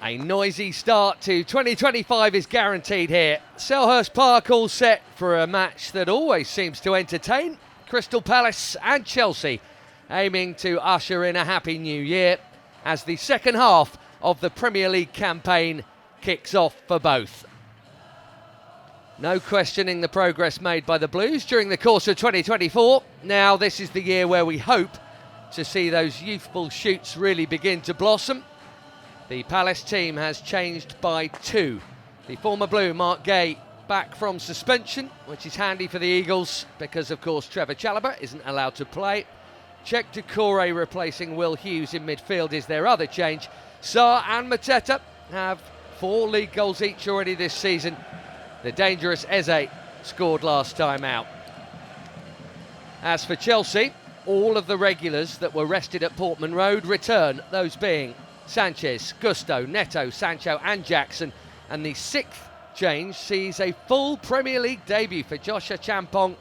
A noisy start to 2025 is guaranteed here. Selhurst Park all set for a match that always seems to entertain. Crystal Palace and Chelsea aiming to usher in a happy new year as the second half of the Premier League campaign kicks off for both. No questioning the progress made by the Blues during the course of 2024. Now this is the year where we hope to see those youthful shoots really begin to blossom. The Palace team has changed by two. The former Blue, Mark Gay, back from suspension, which is handy for the Eagles because, of course, Trevor Chalobah isn't allowed to play. Czech Doucouré replacing Will Hughes in midfield is their other change. Sarr and Mateta have 4 league goals each already this season. The dangerous Eze scored last time out. As for Chelsea, all of the regulars that were rested at Portman Road return, those being Sanchez, Gusto, Neto, Sancho and Jackson. And the 6th change sees a full Premier League debut for Joshua Champong,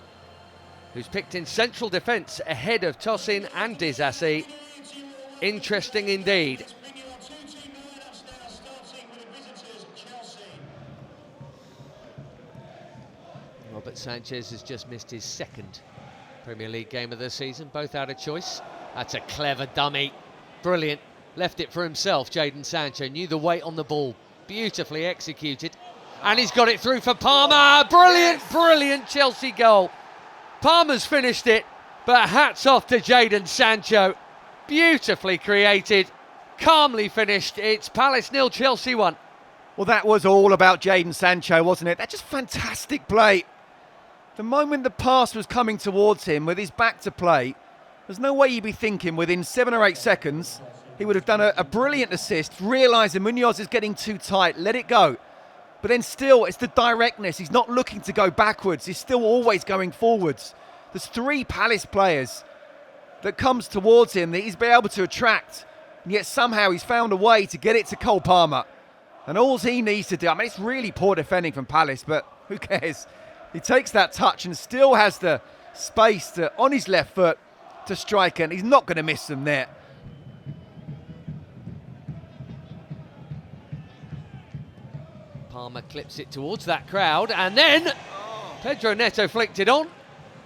who's picked in central defence ahead of Tosin and Disasi. Interesting indeed. Robert Sanchez has just missed his 2nd Premier League game of the season, both out of choice. That's a clever dummy. Brilliant. Left it for himself, Jadon Sancho. Knew the weight on the ball. Beautifully executed. And he's got it through for Palmer. Brilliant, brilliant Chelsea goal. Palmer's finished it, but hats off to Jadon Sancho. Beautifully created, calmly finished. It's Palace 0, Chelsea 1. Well, that was all about Jadon Sancho, wasn't it? That's just fantastic play. The moment the pass was coming towards him with his back to play, there's no way you'd be thinking within 7 or 8 seconds he would have done a brilliant assist, realising Munoz is getting too tight, let it go. But then still, it's the directness. He's not looking to go backwards. He's still always going forwards. There's 3 Palace players that comes towards him that he's been able to attract, and yet somehow he's found a way to get it to Cole Palmer. And all he needs to do, I mean, it's really poor defending from Palace, but who cares? He takes that touch and still has the space to, on his left foot, to strike, and he's not going to miss them there. Palmer clips it towards that crowd, and then Pedro Neto flicked it on,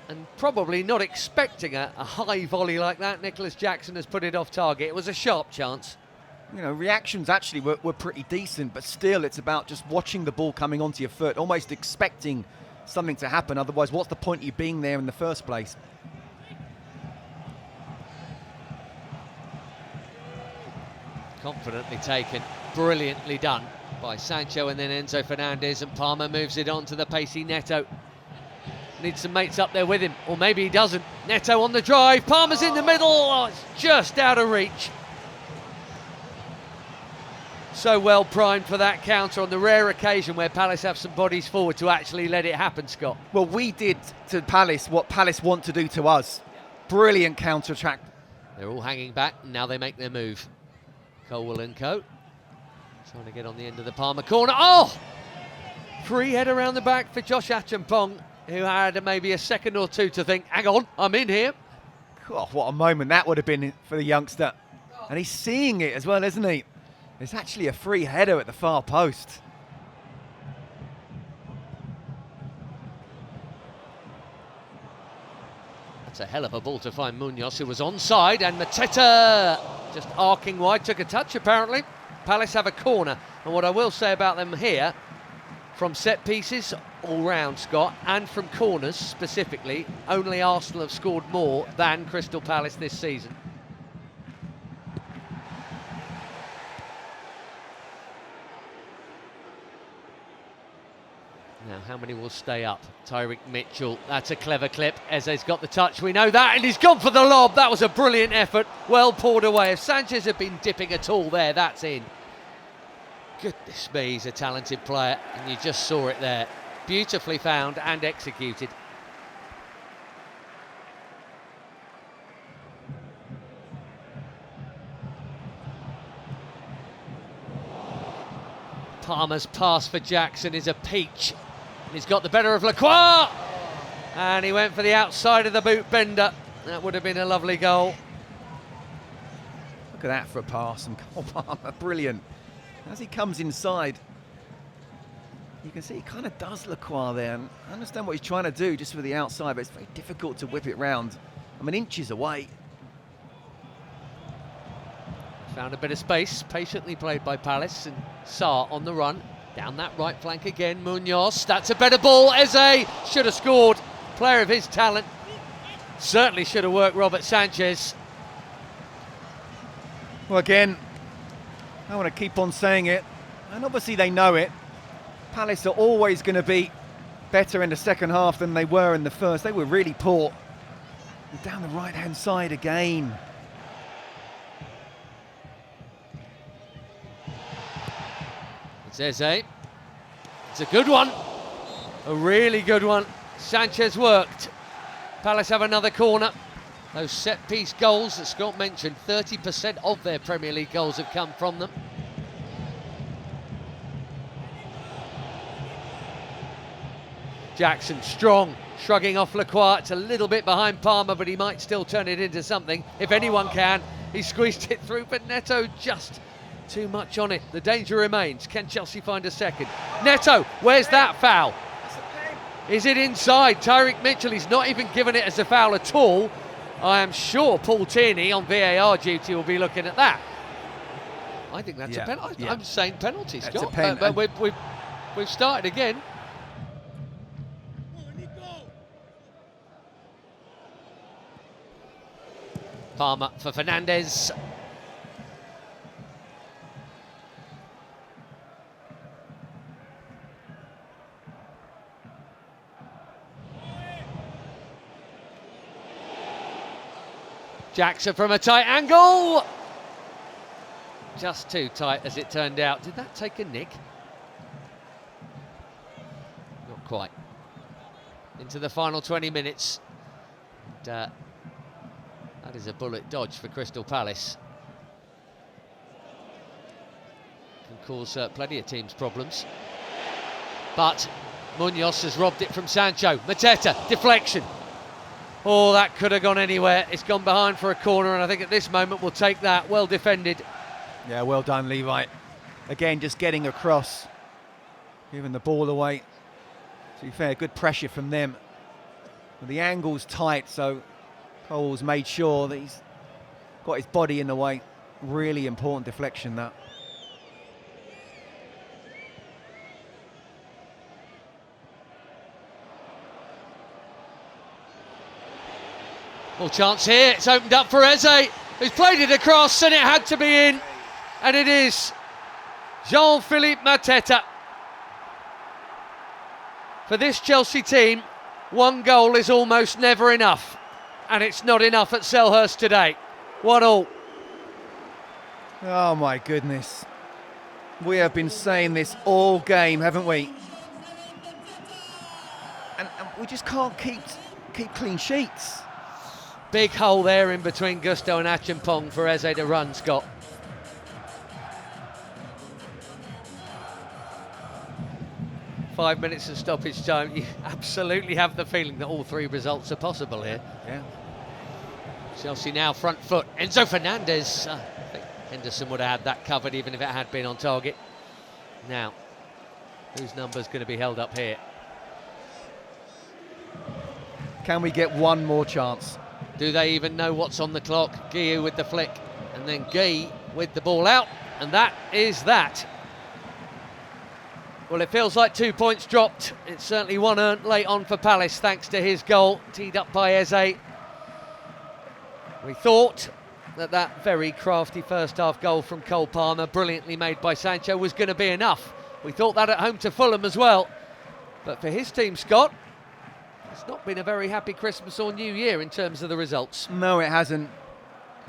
and probably not expecting a high volley like that. Nicholas Jackson has put it off target. It was a sharp chance. You know, reactions actually were pretty decent, but still it's about just watching the ball coming onto your foot, almost expecting something to happen. Otherwise, what's the point of you being there in the first place? Confidently taken, brilliantly done by Sancho and then Enzo Fernandez, and Palmer moves it on to the pacey Neto. Needs some mates up there with him, or maybe he doesn't. Neto on the drive, Palmer's in the middle, oh, it's just out of reach. So well primed for that counter on the rare occasion where Palace have some bodies forward to actually let it happen, Scott. Well, we did to Palace what Palace want to do to us. Brilliant counter-attack. They're all hanging back, and now they make their move. Colwell and Co. Trying to get on the end of the Palmer corner. Oh! Free head around the back for Josh Achampong, who had maybe a second or two to think, hang on, I'm in here. Oh, what a moment that would have been for the youngster. And he's seeing it as well, isn't he? There's actually a free header at the far post. That's a hell of a ball to find Munoz, who was onside, and Mateta just arcing wide, took a touch apparently. Palace have a corner, and what I will say about them here, from set pieces all round, Scott, and from corners specifically, only Arsenal have scored more than Crystal Palace this season. Now, how many will stay up? Tyreek Mitchell, that's a clever clip. Eze's got the touch, we know that, and he's gone for the lob. That was a brilliant effort, well poured away. If Sanchez had been dipping at all there, that's in. Goodness me, he's a talented player, and you just saw it there. Beautifully found and executed. Palmer's pass for Jackson is a peach. He's got the better of Lacroix, and he went for the outside of the boot bender. That would have been a lovely goal. Look at that for a pass from Cole Palmer, brilliant. As he comes inside, you can see he kind of does Lacroix there. And I understand what he's trying to do just with the outside, but it's very difficult to whip it round. I mean, inches away. Found a bit of space, patiently played by Palace, and Sarr on the run. Down that right flank again, Munoz. That's a better ball. Eze should have scored. Player of his talent. Certainly should have worked Robert Sanchez. Well, again, I want to keep on saying it, and obviously they know it. Palace are always going to be better in the second half than they were in the first. They were really poor. And down the right-hand side again. It's Eze. It's a good one. A really good one. Sanchez worked. Palace have another corner. Those set-piece goals that Scott mentioned, 30% of their Premier League goals have come from them. Jackson, strong, shrugging off Lacroix. It's a little bit behind Palmer, but he might still turn it into something. If anyone can, he squeezed it through, but Neto just too much on it. The danger remains. Can Chelsea find a second? Neto, where's that foul? Is it inside? Tyreek Mitchell, he's not even given it as a foul at all. I am sure Paul Tierney on VAR duty will be looking at that. I think that's a penalty. I'm saying penalty, That's Scott. a pen. But we've started again. Palmer for Fernandez. Jackson from a tight angle. Just too tight as it turned out. Did that take a nick? Not quite. Into the final 20 minutes. And, that is a bullet dodge for Crystal Palace. Can cause plenty of teams problems. But Munoz has robbed it from Sancho. Mateta, deflection. Oh, that could have gone anywhere. It's gone behind for a corner, and I think at this moment we'll take that. Well defended. Yeah, well done, Levi. Again, just getting across, giving the ball away. To be fair, good pressure from them. But the angle's tight, so Cole's made sure that he's got his body in the way. Really important deflection, that. Well, chance here. It's opened up for Eze, who's played it across, and it had to be in. And it is Jean-Philippe Mateta. For this Chelsea team, one goal is almost never enough. And it's not enough at Selhurst today. 1-1. Oh, my goodness. We have been saying this all game, haven't we? And we just can't keep clean sheets. Big hole there in between Gusto and Achimpong for Eze to run, Scott. Five minutes of stoppage time. You absolutely have the feeling that all three results are possible here. Yeah. Chelsea now front foot. Enzo Fernandez. I think Henderson would have had that covered even if it had been on target. Now, whose number's going to be held up here? Can we get one more chance? Do they even know what's on the clock? Guiu with the flick, and then Guy with the ball out, and that is that. Well, it feels like 2 points dropped. It's certainly one earned late on for Palace, thanks to his goal, teed up by Eze. We thought that very crafty first-half goal from Cole Palmer, brilliantly made by Sancho, was going to be enough. We thought that at home to Fulham as well. But for his team, Scott, it's not been a very happy Christmas or New Year in terms of the results. No, it hasn't.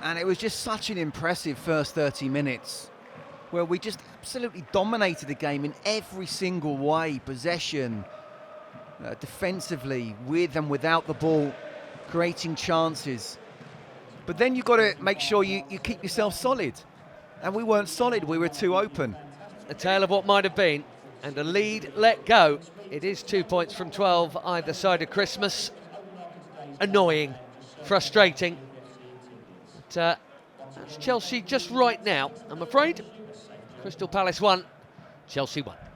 And it was just such an impressive first 30 minutes where we just absolutely dominated the game in every single way. Possession, defensively, with and without the ball, creating chances. But then you've got to make sure you keep yourself solid. And we weren't solid, we were too open. A tale of what might have been, and a lead let go. It is 2 points from 12 either side of Christmas. Annoying, frustrating. But, that's Chelsea just right now, I'm afraid. Crystal Palace 1, Chelsea 1.